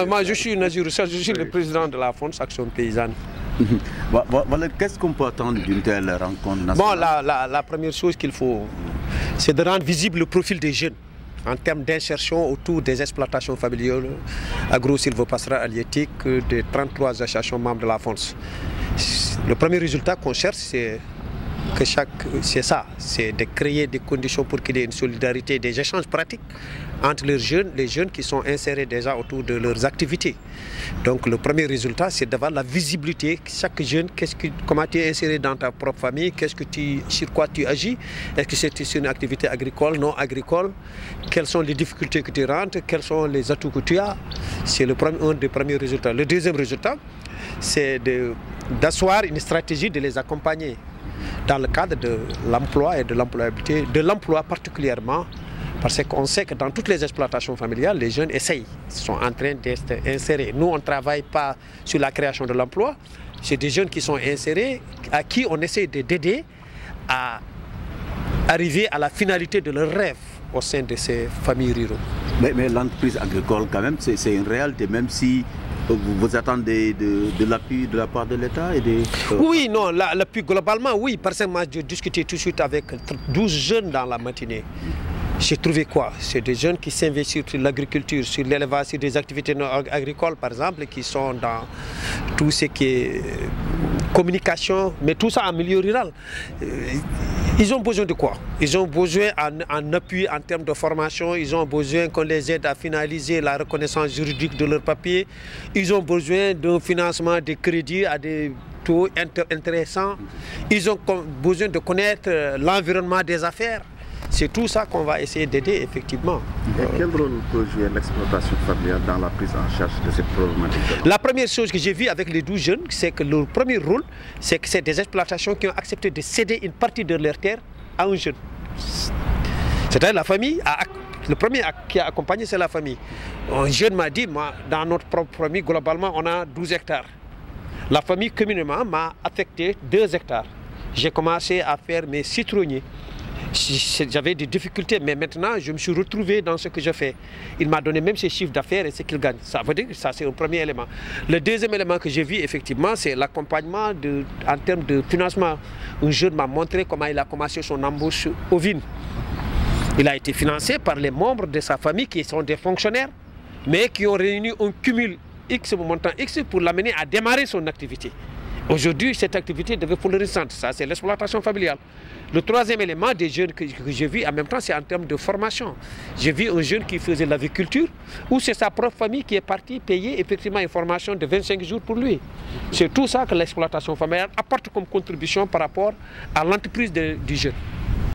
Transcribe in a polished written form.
Moi, je suis Nazir Roussel, je suis le président de la Fonds Action Paysanne. Voilà, qu'est-ce qu'on peut attendre d'une telle rencontre nationale? La première chose qu'il faut, c'est de rendre visible le profil des jeunes en termes d'insertion autour des exploitations familiales agro-silvopastorales halieutiques des 33 associations membres de la FONS. Le premier résultat qu'on cherche, c'est de créer des conditions pour qu'il y ait une solidarité, des échanges pratiques entre les jeunes qui sont insérés déjà autour de leurs activités. Donc le premier résultat, c'est d'avoir la visibilité. Chaque jeune, comment tu es inséré dans ta propre famille, sur quoi tu agis, est-ce que c'est une activité agricole, non agricole, quelles sont les difficultés que tu rentres, quels sont les atouts que tu as. C'est un des premiers résultats. Le deuxième résultat, c'est d'asseoir une stratégie de les accompagner dans le cadre de l'emploi et de l'employabilité, de l'emploi particulièrement, parce qu'on sait que dans toutes les exploitations familiales, les jeunes essayent, sont en train d'être insérés. Nous, on ne travaille pas sur la création de l'emploi, c'est des jeunes qui sont insérés, à qui on essaie d'aider à arriver à la finalité de leur rêve au sein de ces familles rurales. Mais l'entreprise agricole, quand même, c'est une réalité, même si vous attendez de l'appui de la part de l'État et des... Oui, non, l'appui globalement, oui. Parce que moi, j'ai discuté tout de suite avec 12 jeunes dans la matinée. J'ai trouvé quoi? C'est des jeunes qui s'investissent sur l'agriculture, sur l'élevage, sur des activités non agricoles, par exemple, qui sont dans tout ce qui est communication, mais tout ça en milieu rural. Ils ont besoin de quoi? Ils ont besoin en appui en termes de formation, ils ont besoin qu'on les aide à finaliser la reconnaissance juridique de leurs papiers, ils ont besoin d'un financement de crédits à des taux intéressants, ils ont besoin de connaître l'environnement des affaires. C'est tout ça qu'on va essayer d'aider effectivement. Et quel rôle peut jouer l'exploitation familiale dans la prise en charge de cette problématique? La première chose que j'ai vue avec les 12 jeunes, c'est que leur premier rôle, c'est que c'est des exploitations qui ont accepté de céder une partie de leur terre à un jeune. C'est-à-dire la famille, le premier qui a accompagné, c'est la famille. Un jeune m'a dit, moi, dans notre propre famille, globalement, on a 12 hectares. La famille communément m'a affecté 2 hectares. J'ai commencé à faire mes citronniers. J'avais des difficultés, mais maintenant je me suis retrouvé dans ce que je fais. Il m'a donné même ses chiffres d'affaires et ce qu'il gagne. Ça veut dire que ça c'est un premier élément. Le deuxième élément que j'ai vu effectivement, c'est l'accompagnement en termes de financement. Un jeune m'a montré comment il a commencé son embauche ovine. Il a été financé par les membres de sa famille qui sont des fonctionnaires, mais qui ont réuni un cumul X, montant X, pour l'amener à démarrer son activité. Aujourd'hui, cette activité devait florissante. Ça, c'est l'exploitation familiale. Le troisième élément des jeunes que j'ai vu en même temps, c'est en termes de formation. J'ai vu un jeune qui faisait l'agriculture, où c'est sa propre famille qui est partie payer effectivement une formation de 25 jours pour lui. C'est tout ça que l'exploitation familiale apporte comme contribution par rapport à l'entreprise du jeune.